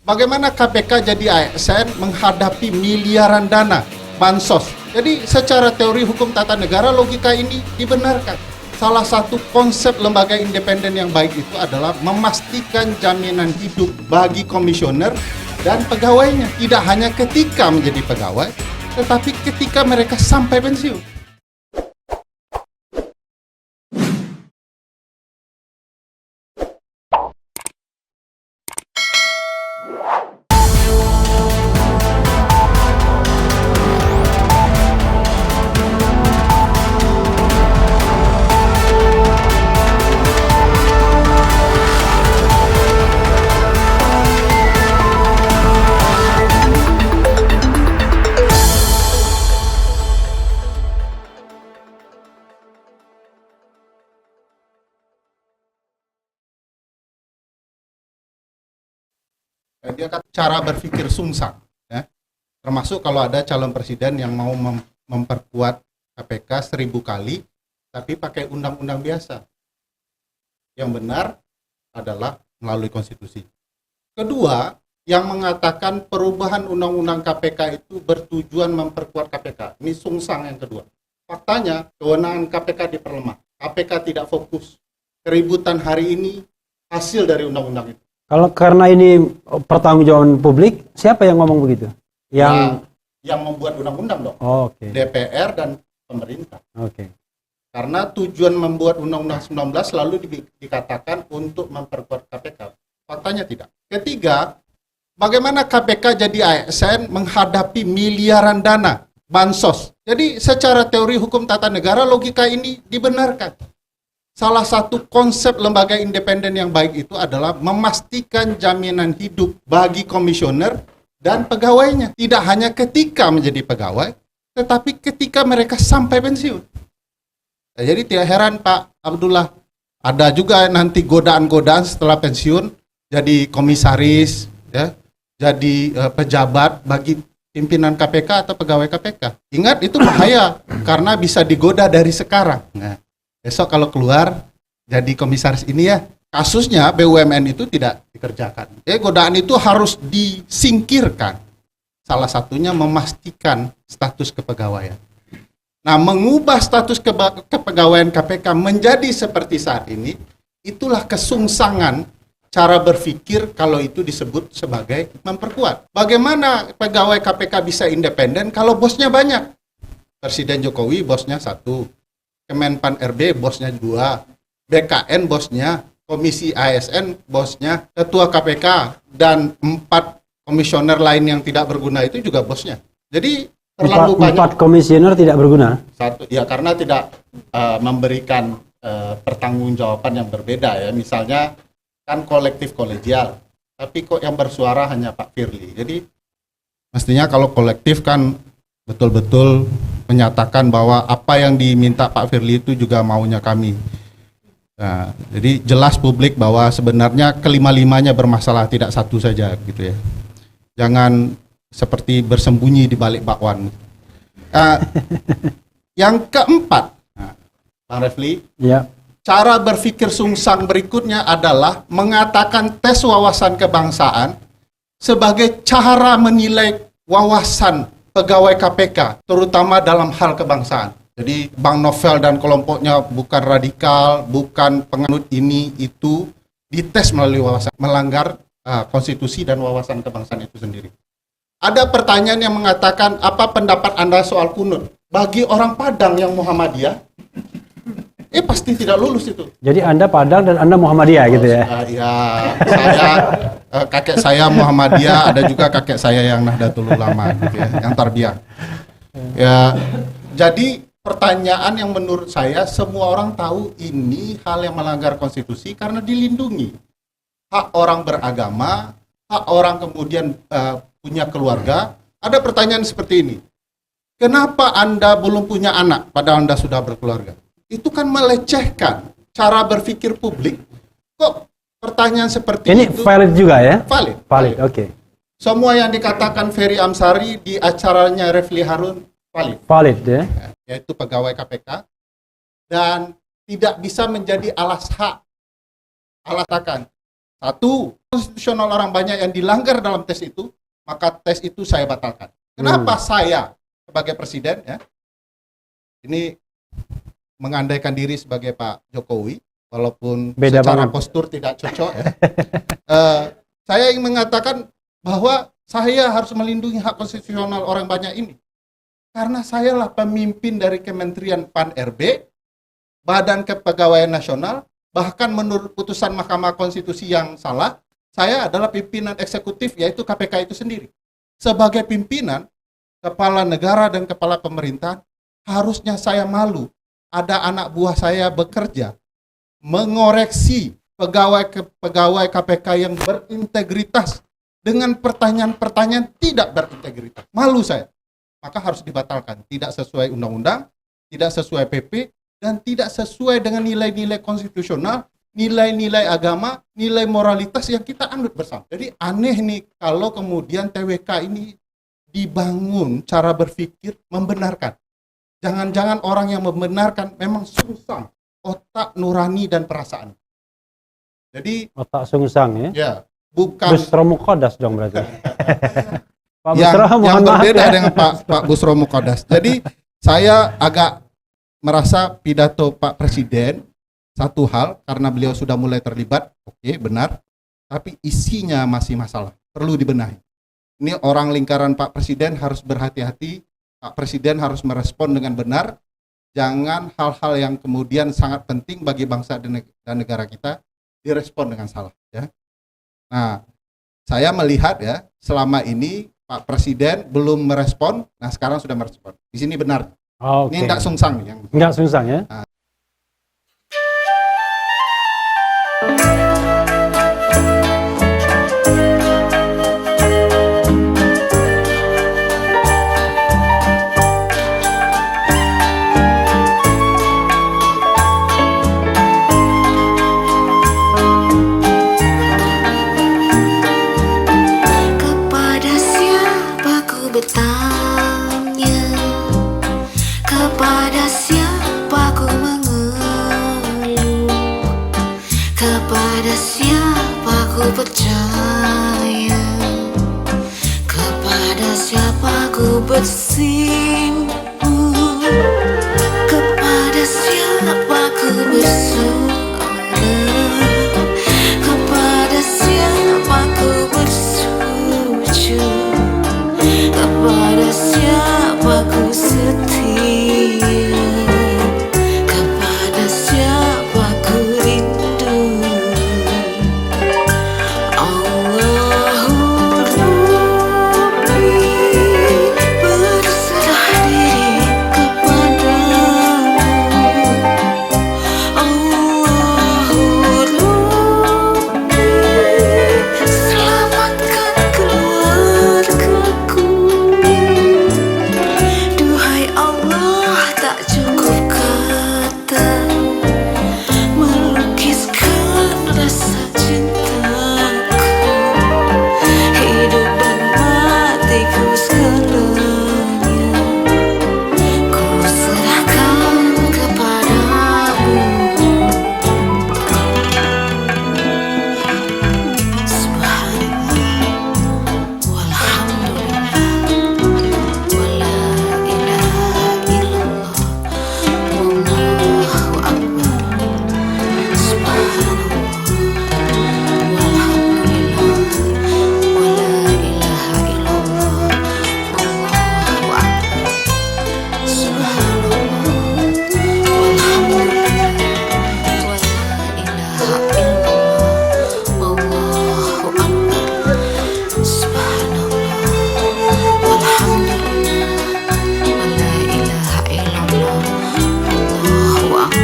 Bagaimana KPK jadi ASN menghadapi miliaran dana bansos? Jadi secara teori hukum tata negara logika ini dibenarkan. Salah satu konsep lembaga independen yang baik itu adalah memastikan jaminan hidup bagi komisioner dan pegawainya. Tidak hanya ketika menjadi pegawai, tetapi ketika mereka sampai pensiun. Dia kata cara berpikir sungsang, ya. Termasuk kalau ada calon presiden yang mau memperkuat KPK 1000 kali, tapi pakai undang-undang biasa. Yang benar adalah melalui konstitusi. Kedua, yang mengatakan perubahan undang-undang KPK itu bertujuan memperkuat KPK. Ini sungsang yang kedua. Faktanya, kewenangan KPK diperlemah. KPK tidak fokus. Keributan hari ini hasil dari undang-undang itu. Kalau karena ini pertanggungjawaban publik, siapa yang ngomong begitu? Yang membuat undang-undang dong. Oh, okay. DPR dan pemerintah. Oke. Karena tujuan membuat undang-undang 19 selalu dikatakan untuk memperkuat KPK. Faktanya tidak. Ketiga, bagaimana KPK jadi ASN menghadapi miliaran dana bansos? Jadi secara teori hukum tata negara logika ini dibenarkan. Salah satu konsep lembaga independen yang baik itu adalah memastikan jaminan hidup bagi komisioner dan pegawainya. Tidak hanya ketika menjadi pegawai, tetapi ketika mereka sampai pensiun. Nah, jadi tidak heran Pak Abdullah, ada juga nanti godaan-godaan setelah pensiun, jadi komisaris, ya, jadi pejabat bagi pimpinan KPK atau pegawai KPK. Ingat itu bahaya, karena bisa digoda dari sekarang. Nah, besok kalau keluar jadi komisaris ini ya, kasusnya BUMN itu tidak dikerjakan. Godaan itu harus disingkirkan. Salah satunya memastikan status kepegawaian. Nah, mengubah status kepegawaian KPK menjadi seperti saat ini, itulah kesungsangan cara berpikir kalau itu disebut sebagai memperkuat. Bagaimana pegawai KPK bisa independen kalau bosnya banyak? Presiden Jokowi bosnya 1. Kemenpan RB bosnya 2, BKN bosnya, Komisi ASN bosnya, Ketua KPK, dan 4 komisioner lain yang tidak berguna itu juga bosnya. Jadi terlalu banyak. 4 komisioner tidak berguna? 1, ya karena tidak memberikan pertanggungjawaban yang berbeda ya. Misalnya kan kolektif kolegial, tapi kok yang bersuara hanya Pak Firly. Jadi mestinya kalau kolektif kan betul-betul menyatakan bahwa apa yang diminta Pak Firly itu juga maunya kami. Nah, jadi jelas publik bahwa sebenarnya kelima-limanya bermasalah, tidak satu saja gitu ya. Jangan seperti bersembunyi di balik bakwan. Yang keempat, Bang Refli, ya. Cara berpikir sungsang berikutnya adalah mengatakan tes wawasan kebangsaan sebagai cara menilai wawasan pegawai KPK, terutama dalam hal kebangsaan. Jadi Bang Novel dan kelompoknya bukan radikal, bukan penganut ini, itu, dites melalui wawasan, melanggar konstitusi dan wawasan kebangsaan itu sendiri. Ada pertanyaan yang mengatakan, apa pendapat Anda soal kunut? Bagi orang Padang yang Muhammadiyah, pasti tidak lulus itu. Jadi Anda Padang dan Anda Muhammadiyah gitu ya? Iya, saya kakek saya Muhammadiyah, ada juga kakek saya yang Nahdlatul Ulama gitu ya, yang tarbiyah. Ya, jadi pertanyaan yang menurut saya semua orang tahu ini hal yang melanggar konstitusi karena dilindungi. Hak orang beragama, hak orang kemudian punya keluarga. Ada pertanyaan seperti ini. Kenapa Anda belum punya anak padahal Anda sudah berkeluarga? Itu kan melecehkan cara berpikir publik. Kok pertanyaan seperti ini itu valid juga ya? Valid. Oke. Semua yang dikatakan Ferry Amsari di acaranya Refli Harun valid ya? Yaitu pegawai KPK dan tidak bisa menjadi alasan Satu, konstitusional orang banyak yang dilanggar dalam tes itu, maka tes itu saya batalkan. Kenapa saya sebagai presiden, ya, ini mengandaikan diri sebagai Pak Jokowi, walaupun Beda secara banget. postur tidak cocok, ya. Saya ingin mengatakan bahwa saya harus melindungi hak konstitusional orang banyak ini. Karena sayalah pemimpin dari Kementerian PAN-RB, Badan Kepegawaian Nasional, bahkan menurut putusan Mahkamah Konstitusi yang salah, saya adalah pimpinan eksekutif, yaitu KPK itu sendiri. Sebagai pimpinan, kepala negara dan kepala pemerintahan, harusnya saya malu. Ada anak buah saya bekerja, mengoreksi pegawai KPK yang berintegritas dengan pertanyaan-pertanyaan tidak berintegritas. Malu saya. Maka harus dibatalkan. Tidak sesuai undang-undang, tidak sesuai PP, dan tidak sesuai dengan nilai-nilai konstitusional, nilai-nilai agama, nilai moralitas yang kita anut bersama. Jadi aneh nih kalau kemudian TWK ini dibangun cara berpikir membenarkan. Jangan-jangan orang yang membenarkan memang sungsang otak nurani dan perasaan. Jadi Otak sungsang ya. ya, bukan Busro Muqaddas dong berarti. Pak yang Busro mohon maaf berbeda ya. dengan Pak Busro Muqaddas. Jadi saya agak merasa pidato Pak Presiden satu hal, karena beliau sudah mulai terlibat, oke, benar, tapi isinya masih masalah, perlu dibenahi. Ini orang lingkaran Pak Presiden harus berhati-hati. Pak Presiden harus merespon dengan benar. Jangan hal-hal yang kemudian sangat penting bagi bangsa dan negara kita direspon dengan salah, ya. Nah, saya melihat ya, selama ini Pak Presiden belum merespon, nah sekarang sudah merespon. Di sini benar. Oke. Ini tidak sungsang yang Enggak sungsang ya. Kepada siapa ku bertanya, kepada siapa ku mengeluh, kepada siapa ku percaya, kepada siapa ku bersimpuh, kepada siapa ku bersuara, kepada siapa ku bersujud, kepada siapa ku setia, kepada siapa ku rindu. Allahu Rabbi, berserah diri kepadamu. Allahu Rabbi, selamatkan keluargaku. Duhai Allah, tak cukup kata melukiskan rasa cintaku. Hidup dan matiku segalanya ku serahkan kepadamu. Subhanallah, walhamdulillah, wala ilaha illallah, wallahu akbar. Subhanallah, walhamdulillah, wala ilaha illallah, wallahu akbar. Subhanallah, walhamdulillah, wala ilaha illallah, wallahu akbar. Subhanallah, walhamdulillah, wala ilaha illallah, wallahu akbar.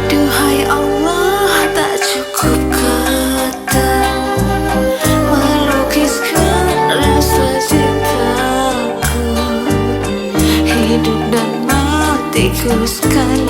Duhai Allah, tak cukup kata melukiskan rasa cintaku. Hidup dan matiku sekali